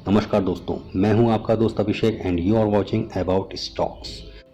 नमस्कार दोस्तों, मैं हूं आपका दोस्त Abhishek and you are watching about stocks.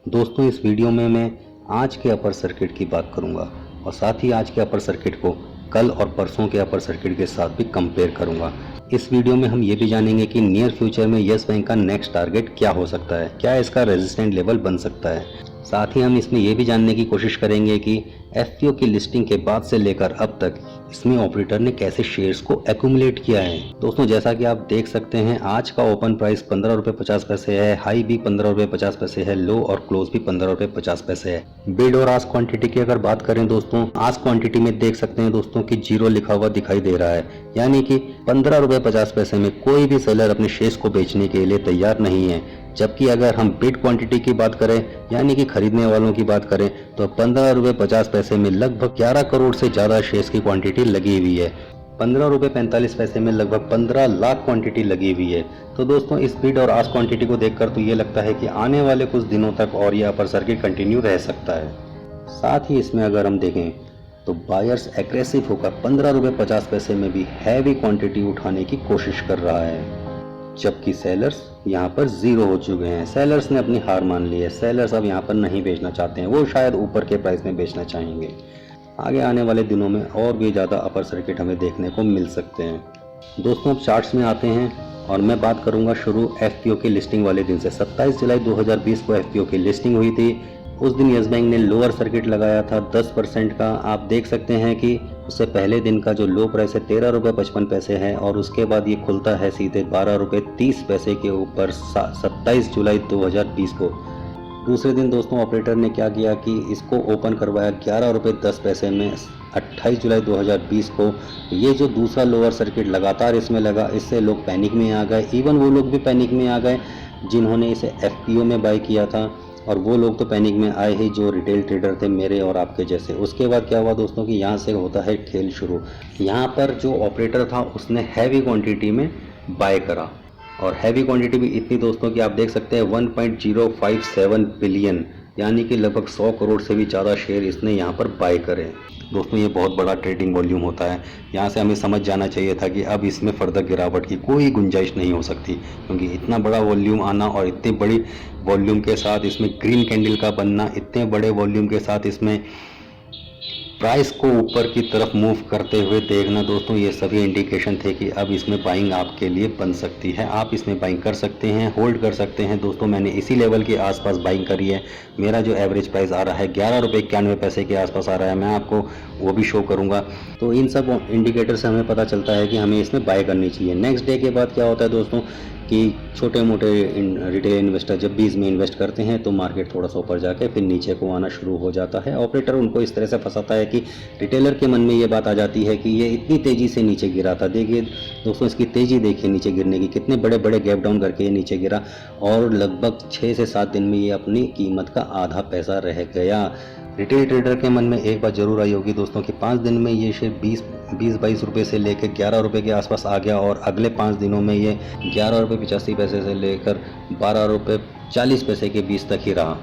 दोस्तों, इस वीडियो में मैं आज के अपर सर्किट की बात करूंगा और साथ ही आज के अपर सर्किट को कल और परसों के अपर सर्किट के साथ भी कंपेयर करूंगा। इस वीडियो में हम ये भी जानेंगे कि नियर फ्यूचर में यस बैंक का नेक्स्ट टारगेट क्या हो सकता है, क्या इसका रेजिस्टेंट लेवल बन सकता है। साथ ही हम इसमें यह भी जानने की कोशिश करेंगे कि एफपीओ की लिस्टिंग के बाद से लेकर अब तक इसमें ऑपरेटर ने कैसे शेयर्स को एक्यूमुलेट किया है। दोस्तों, जैसा कि आप देख सकते हैं, आज का ओपन प्राइस 15 रुपये 50 पैसे है, हाई भी 15 रुपये 50 पैसे है, लो और क्लोज भी 15 रुपये 50 पैसे है। बिड और आस्क क्वांटिटी की अगर बात करें दोस्तों, आस्क क्वांटिटी में देख सकते हैं दोस्तों कि 0 लिखा हुआ दिखाई दे रहा है, यानी कि 15 रुपये 50 पैसे में कोई भी सेलर अपने शेयर्स को बेचने के लिए तैयार नहीं है। जबकि अगर हम बिड क्वांटिटी की बात करें, यानी कि खरीदने वालों की बात करें, तो 15 रुपये 50 पैसे में लगभग 11 करोड़ से ज़्यादा शेयर्स की क्वांटिटी लगी हुई है। 15 रुपये 45 पैसे में लगभग 15 लाख क्वांटिटी लगी हुई है। तो दोस्तों, इस बिड और आस्क क्वांटिटी को देखकर तो ये लगता है कि आने वाले कुछ दिनों तक और ये अपर सर्किट कंटिन्यू रह सकता है। साथ ही इसमें अगर हम देखें तो बायर्स एग्रेसिव होकर 15 रुपये 50 पैसे में भी हैवी क्वांटिटी उठाने की कोशिश कर रहा है, जबकि सेलर्स यहाँ पर जीरो हो चुके हैं। सेलर्स ने अपनी हार मान ली है। सेलर्स अब यहाँ पर नहीं बेचना चाहते हैं, वो शायद ऊपर के प्राइस में बेचना चाहेंगे। आगे आने वाले दिनों में और भी ज़्यादा अपर सर्किट हमें देखने को मिल सकते हैं। दोस्तों, अब चार्ट्स में आते हैं और मैं बात करूंगा शुरू एफपीओ की लिस्टिंग वाले दिन से। 27 जुलाई 2020 को एफपीओ की लिस्टिंग हुई थी। उस दिन यस बैंक ने लोअर सर्किट लगाया था 10% का। आप देख सकते हैं कि उससे पहले दिन का जो लो प्राइस है 13 रुपये 55 पैसे है और उसके बाद ये खुलता है सीधे 12 रुपये 30 पैसे के ऊपर 27 जुलाई 2020 को। दूसरे दिन दोस्तों ऑपरेटर ने क्या किया कि इसको ओपन करवाया 11 रुपये 10 पैसे में 28 जुलाई 2020 को। ये जो दूसरा लोअर सर्किट लगातार इसमें लगा, इससे लोग पैनिक में आ गए। इवन वो लोग भी पैनिक में आ गए जिन्होंने इसे एफपीओ में बाय किया था, और वो लोग तो पैनिक में आए ही जो रिटेल ट्रेडर थे मेरे और आपके जैसे। उसके बाद क्या हुआ दोस्तों कि यहाँ से होता है खेल शुरू। यहाँ पर जो ऑपरेटर था उसने हैवी क्वांटिटी में बाय करा, और हैवी क्वांटिटी भी इतनी दोस्तों कि आप देख सकते हैं 1.057 बिलियन, यानी कि लगभग 100 करोड़ से भी ज़्यादा शेयर इसने यहाँ पर बाय करे। दोस्तों, ये बहुत बड़ा ट्रेडिंग वॉल्यूम होता है। यहाँ से हमें समझ जाना चाहिए था कि अब इसमें फर्दर गिरावट की कोई गुंजाइश नहीं हो सकती, क्योंकि इतना बड़ा वॉल्यूम आना और इतनी बड़ी वॉल्यूम के साथ इसमें ग्रीन कैंडल का बनना, इतने बड़े वॉल्यूम के साथ इसमें प्राइस को ऊपर की तरफ मूव करते हुए देखना दोस्तों, ये सभी इंडिकेशन थे कि अब इसमें बाइंग आपके लिए बन सकती है। आप इसमें बाइंग कर सकते हैं, होल्ड कर सकते हैं। दोस्तों, मैंने इसी लेवल के आसपास बाइंग करी है। मेरा जो एवरेज प्राइस आ रहा है 11 रुपये 91 पैसे के आसपास आ रहा है, मैं आपको वो भी शो करूंगा। तो इन सब इंडिकेटर से हमें पता चलता है कि हमें इसमें बाय करनी चाहिए। नेक्स्ट डे के बाद क्या होता है दोस्तों कि छोटे मोटे रिटेल इन्वेस्टर जब भी इसमें इन्वेस्ट करते हैं तो मार्केट थोड़ा सा ऊपर जाके फिर नीचे को आना शुरू हो जाता है। ऑपरेटर उनको इस तरह से फंसाता है कि रिटेलर के मन में ये बात आ जाती है कि ये इतनी तेज़ी से नीचे गिरा था। देखिए दोस्तों, इसकी तेज़ी देखिए नीचे गिरने की, कितने बड़े बड़े गैप डाउन करके ये नीचे गिरा और लगभग 6 से 7 दिन में ये अपनी कीमत का आधा पैसा रह गया। रिटेल ट्रेडर के मन में एक बात जरूर आई होगी दोस्तों कि 5 दिन में ये शेयर 20-22 रुपये से लेकर 11 रुपये के आसपास आ गया, और अगले 5 दिनों में ये 11 रुपये 85 पैसे से लेकर 12 रुपये 40 पैसे के बीच तक ही रहा।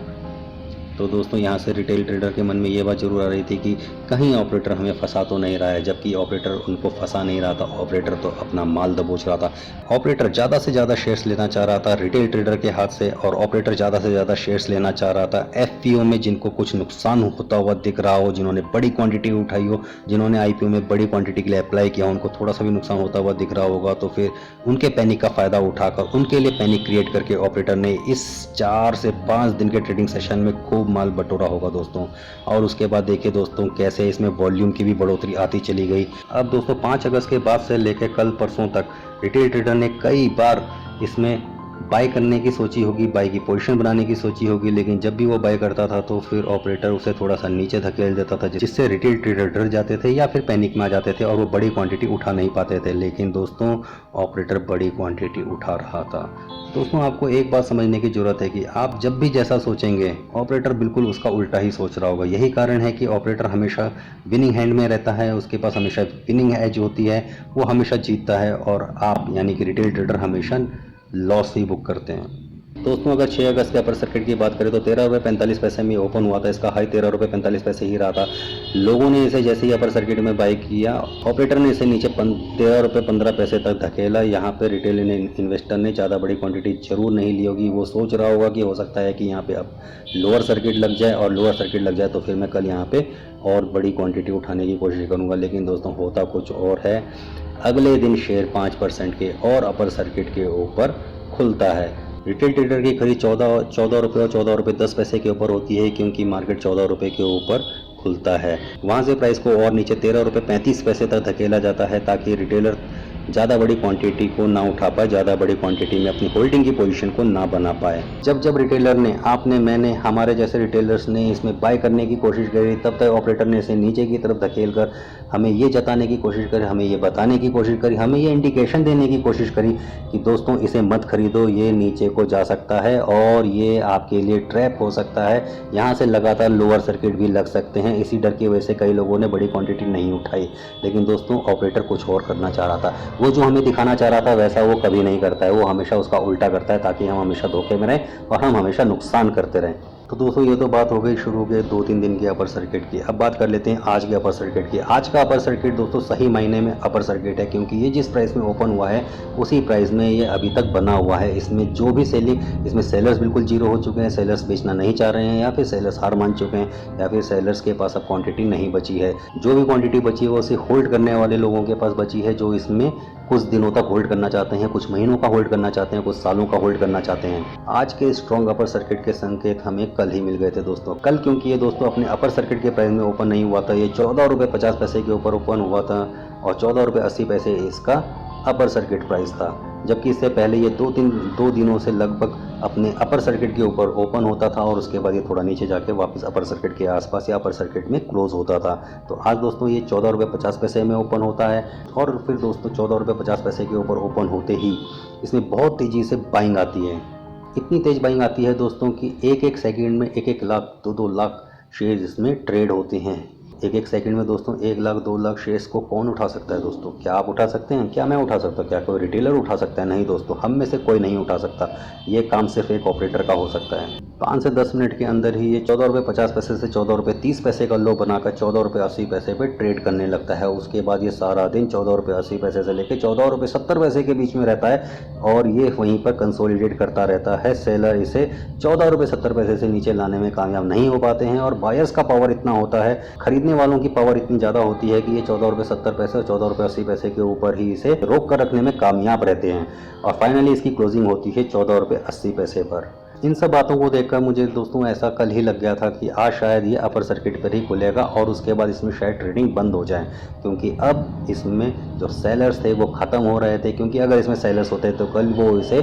तो दोस्तों, यहाँ से रिटेल ट्रेडर के मन में ये बात जरूर आ रही थी कि कहीं ऑपरेटर हमें फंसा तो नहीं रहा है, जबकि ऑपरेटर उनको फंसा नहीं रहा था। ऑपरेटर तो अपना माल दबोच रहा था। ऑपरेटर ज़्यादा से ज़्यादा शेयर्स लेना चाह रहा था रिटेल ट्रेडर के हाथ से, और ऑपरेटर ज़्यादा से ज़्यादा शेयर्स लेना चाह रहा था एफपीओ में जिनको कुछ नुकसान होता हुआ दिख रहा हो, जिन्होंने बड़ी क्वांटिटी उठाई हो, जिन्होंने आईपीओ में बड़ी क्वांटिटी के लिए अप्लाई किया, उनको थोड़ा सा भी नुकसान होता हुआ दिख रहा होगा, तो फिर उनके पैनिक का फ़ायदा उठाकर उनके लिए पैनिक क्रिएट करके ऑपरेटर ने इस 4 से 5 दिन के ट्रेडिंग सेशन में खूब माल बटोरा होगा दोस्तों। और उसके बाद देखिए दोस्तों कैसे इसमें वॉल्यूम की भी बढ़ोतरी आती चली गई। अब दोस्तों 5 अगस्त के बाद से लेकर कल परसों तक रिटेल ट्रेडर ने कई बार इसमें बाय करने की सोची होगी, बाय की पोजीशन बनाने की सोची होगी, लेकिन जब भी वो बाय करता था तो फिर ऑपरेटर उसे थोड़ा सा नीचे धकेल देता था, जिससे रिटेल ट्रेडर डर जाते थे या फिर पैनिक में आ जाते थे और वो बड़ी क्वांटिटी उठा नहीं पाते थे। लेकिन दोस्तों ऑपरेटर बड़ी क्वांटिटी उठा रहा था। दोस्तों, आपको एक बात समझने की ज़रूरत है कि आप जब भी जैसा सोचेंगे ऑपरेटर बिल्कुल उसका उल्टा ही सोच रहा होगा। यही कारण है कि ऑपरेटर हमेशा विनिंग हैंड में रहता है, उसके पास हमेशा विनिंग एज होती है, वो हमेशा जीतता है, और आप यानी कि रिटेल ट्रेडर हमेशा लॉस ही बुक करते हैं। दोस्तों अगर 6 अगस्त के अपर सर्किट की बात करें तो 13 रुपये 45 पैसे में ओपन हुआ था। इसका हाई 13 रुपये 45 पैसे ही रहा था। लोगों ने इसे जैसे ही अपर सर्किट में बाई किया, ऑपरेटर ने इसे नीचे 13 रुपये 15 पैसे तक धकेला। यहाँ पे रिटेल इन्वेस्टर ने ज़्यादा बड़ी क्वांटिटी जरूर नहीं ली होगी। वो सोच रहा होगा कि हो सकता है कि यहाँ पे अब लोअर सर्किट लग जाए, और लोअर सर्किट लग जाए तो फिर मैं कल यहाँ पे और बड़ी क्वांटिटी उठाने की कोशिश करूँगा। लेकिन दोस्तों होता कुछ और है। अगले दिन शेयर 5% के और अपर सर्किट के ऊपर खुलता है। रिटेल ट्रेडर की खरीद 14 रुपये और 14 रुपये 10 पैसे के ऊपर होती है, क्योंकि मार्केट 14 रुपये के ऊपर खुलता है। वहाँ से प्राइस को और नीचे 13 रुपये 35 पैसे तक धकेला जाता है, ताकि रिटेलर ज़्यादा बड़ी क्वांटिटी को ना उठा पाए, ज़्यादा बड़ी क्वांटिटी में अपनी होल्डिंग की पोजीशन को ना बना पाए। जब रिटेलर ने, आपने, मैंने, हमारे जैसे रिटेलर्स ने इसमें बाय करने की कोशिश करी, तब तक ऑपरेटर ने इसे नीचे की तरफ धकेल कर हमें ये जताने की कोशिश करी, हमें ये बताने की कोशिश करी, हमें ये इंडिकेशन देने की कोशिश करी कि दोस्तों इसे मत खरीदो, ये नीचे को जा सकता है और ये आपके लिए ट्रैप हो सकता है। यहाँ से लगातार लोअर सर्किट भी लग सकते हैं। इसी डर की वजह से कई लोगों ने बड़ी क्वांटिटी नहीं उठाई। लेकिन दोस्तों ऑपरेटर कुछ और करना चाह रहा था। वो जो हमें दिखाना चाह रहा था वैसा वो कभी नहीं करता है। वो हमेशा उसका उल्टा करता है, ताकि हम हमेशा धोखे में रहें और हम हमेशा नुकसान करते रहें। तो दोस्तों ये तो बात हो गई शुरू के 2-3 दिन की अपर सर्किट की। अब बात कर लेते हैं आज के अपर सर्किट की। आज का अपर सर्किट दोस्तों सही मायने में अपर सर्किट है, क्योंकि ये जिस प्राइस में ओपन हुआ है उसी प्राइस में ये अभी तक बना हुआ है। इसमें जो भी सेलिंग, इसमें सेलर्स बिल्कुल जीरो हो चुके हैं। सेलर्स बेचना नहीं चाह रहे हैं, या फिर सेलर्स हार मान चुके हैं, या फिर सेलर्स के पास अब क्वांटिटी नहीं बची है। जो भी क्वांटिटी बची है वो उसे होल्ड करने वाले लोगों के पास बची है, जो इसमें कुछ दिनों तक होल्ड करना चाहते हैं, कुछ महीनों का होल्ड करना चाहते हैं, कुछ सालों का होल्ड करना चाहते हैं। आज के स्ट्रॉन्ग अपर सर्किट के संकेत हमें कल ही मिल गए थे दोस्तों। कल क्योंकि ये दोस्तों अपने अपर सर्किट के प्राइस में ओपन नहीं हुआ था। ये 14 रुपये 50 पैसे के ऊपर ओपन हुआ था और 14 रुपये 80 पैसे इसका अपर सर्किट प्राइस था। जबकि इससे पहले ये 2 दिनों से लगभग अपने अपर सर्किट के ऊपर ओपन होता था, और उसके बाद ये थोड़ा नीचे जाके वापस अपर सर्किट के आसपास या अपर सर्किट में क्लोज होता था। तो आज दोस्तों ये 14 रुपये 50 पैसे में ओपन होता है, और फिर दोस्तों 14 रुपये 50 पैसे के ऊपर ओपन होते ही इसमें बहुत तेज़ी से बाइंग आती है। इतनी तेज़ बाइंग आती है दोस्तों कि एक सेकंड में 1 लाख 2 लाख शेयर इसमें ट्रेड होते हैं। एक सेकंड में दोस्तों 1 लाख 2 लाख शेयर्स को कौन उठा सकता है दोस्तों? क्या आप उठा सकते हैं? क्या मैं उठा सकता हूँ? क्या कोई रिटेलर उठा सकता है? नहीं दोस्तों, हम में से कोई नहीं उठा सकता। ये काम सिर्फ एक ऑपरेटर का हो सकता है। 5 से 10 मिनट के अंदर ही ये 14 रुपये 50 पैसे से 14 रुपये 30 पैसे का लो बनाकर 14 रुपये 80 पैसे पे ट्रेड करने लगता है। उसके बाद ये सारा दिन 14 रुपये 80 पैसे से लेकर 14 रुपये 70 पैसे के बीच में रहता है, और ये वहीं पर कंसोलिडेट करता रहता है। सेलर इसे 14 रुपये 70 पैसे से नीचे लाने में कामयाब नहीं हो पाते हैं, और बायर्स का पावर इतना होता है, खरीदने वालों की पावर इतनी ज़्यादा होती है कि ये 14 रुपये 70 पैसे और 14 रुपये 80 पैसे के ऊपर ही इसे रोक कर रखने में कामयाब रहते हैं, और फाइनली इसकी क्लोजिंग होती है 14 रुपये 80 पैसे पर। इन सब बातों को देखकर मुझे दोस्तों ऐसा कल ही लग गया था कि आज शायद ये अपर सर्किट पर ही खुलेगा, और उसके बाद इसमें शायद ट्रेडिंग बंद हो जाए, क्योंकि अब इसमें जो सेलर्स थे वो ख़त्म हो रहे थे। क्योंकि अगर इसमें सेलर्स होते तो कल वो इसे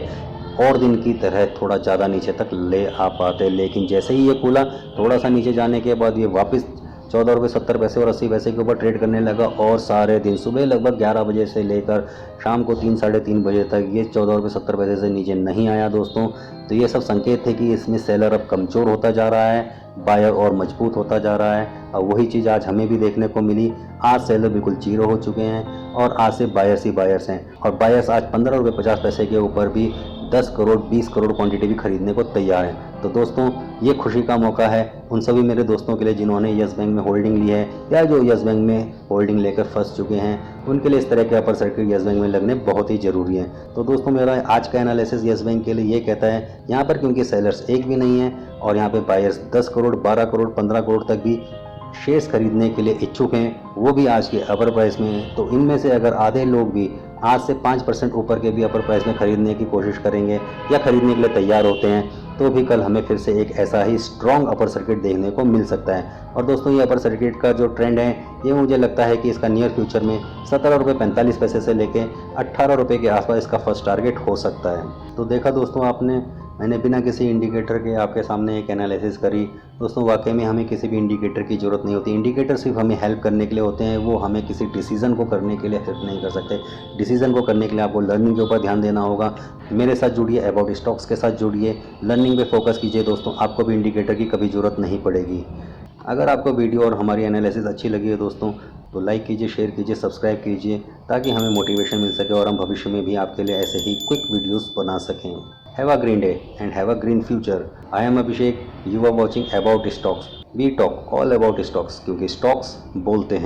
और दिन की तरह थोड़ा ज़्यादा नीचे तक ले आ पाते। लेकिन जैसे ही ये खुला, थोड़ा सा नीचे जाने के बाद ये वापस 14 रुपये 70 पैसे और 80 पैसे के ऊपर ट्रेड करने लगा, और सारे दिन सुबह लगभग 11 बजे से लेकर शाम को 3 साढ़े 3 बजे तक ये 14 रुपये 70 पैसे से नीचे नहीं आया दोस्तों। तो ये सब संकेत थे कि इसमें सेलर अब कमज़ोर होता जा रहा है, बायर और मजबूत होता जा रहा है। और वही चीज़ आज हमें भी देखने को मिली। आज सेलर बिल्कुल जीरो हो चुके हैं, और आज से बायर्स ही बायर्स हैं, और बायर्स आज 15 रुपये 50 पैसे के ऊपर भी 10 करोड़ 20 करोड़ क्वांटिटी भी खरीदने को तैयार हैं। तो दोस्तों ये खुशी का मौका है उन सभी मेरे दोस्तों के लिए जिन्होंने यस बैंक में होल्डिंग ली है, या जो यस बैंक में होल्डिंग लेकर फंस चुके हैं। उनके लिए इस तरह के अपर सर्किट यस बैंक में लगने बहुत ही ज़रूरी है। तो दोस्तों मेरा आज का एनालिसिस यस बैंक के लिए ये कहता है, यहाँ पर क्योंकि सेलर्स एक भी नहीं है, और यहाँ पे बायर्स 10 करोड़ 12 करोड़ 15 करोड़ तक भी शेयर्स खरीदने के लिए इच्छुक हैं, वो भी आज के अपर प्राइस में हैं। तो इनमें से अगर आधे लोग भी आज से 5% ऊपर के भी अपर प्राइस में खरीदने की कोशिश करेंगे या खरीदने के लिए तैयार होते हैं, तो भी कल हमें फिर से एक ऐसा ही स्ट्रॉन्ग अपर सर्किट देखने को मिल सकता है। और दोस्तों ये अपर सर्किट का जो ट्रेंड है, ये मुझे लगता है कि इसका नियर फ्यूचर में 17 रुपये 45 पैसे से लेके 18 रुपये के आसपास इसका फर्स्ट टारगेट हो सकता है। तो देखा दोस्तों आपने, मैंने बिना किसी इंडिकेटर के आपके सामने एक एनालिसिस करी। दोस्तों वाकई में हमें किसी भी इंडिकेटर की ज़रूरत नहीं होती। इंडिकेटर सिर्फ हमें हेल्प करने के लिए होते हैं, वो हमें किसी डिसीज़न को करने के लिए हेल्प नहीं कर सकते। डिसीज़न को करने के लिए आपको लर्निंग के ऊपर ध्यान देना होगा। मेरे साथ जुड़िए, अबाउट स्टॉक्स के साथ जुड़िए, लर्निंग पे फोकस कीजिए दोस्तों, आपको भी इंडिकेटर की कभी ज़रूरत नहीं पड़ेगी। अगर आपको वीडियो और हमारी एनालिसिस अच्छी लगी है दोस्तों, तो लाइक कीजिए, शेयर कीजिए, सब्सक्राइब कीजिए, ताकि हमें मोटिवेशन मिल सके और हम भविष्य में भी आपके लिए ऐसे ही क्विक वीडियोस बना सकें। Have a green day and have a green future. I am Abhishek, you are watching about stocks. We talk all about stocks, क्योंकि स्टॉक्स बोलते हैं।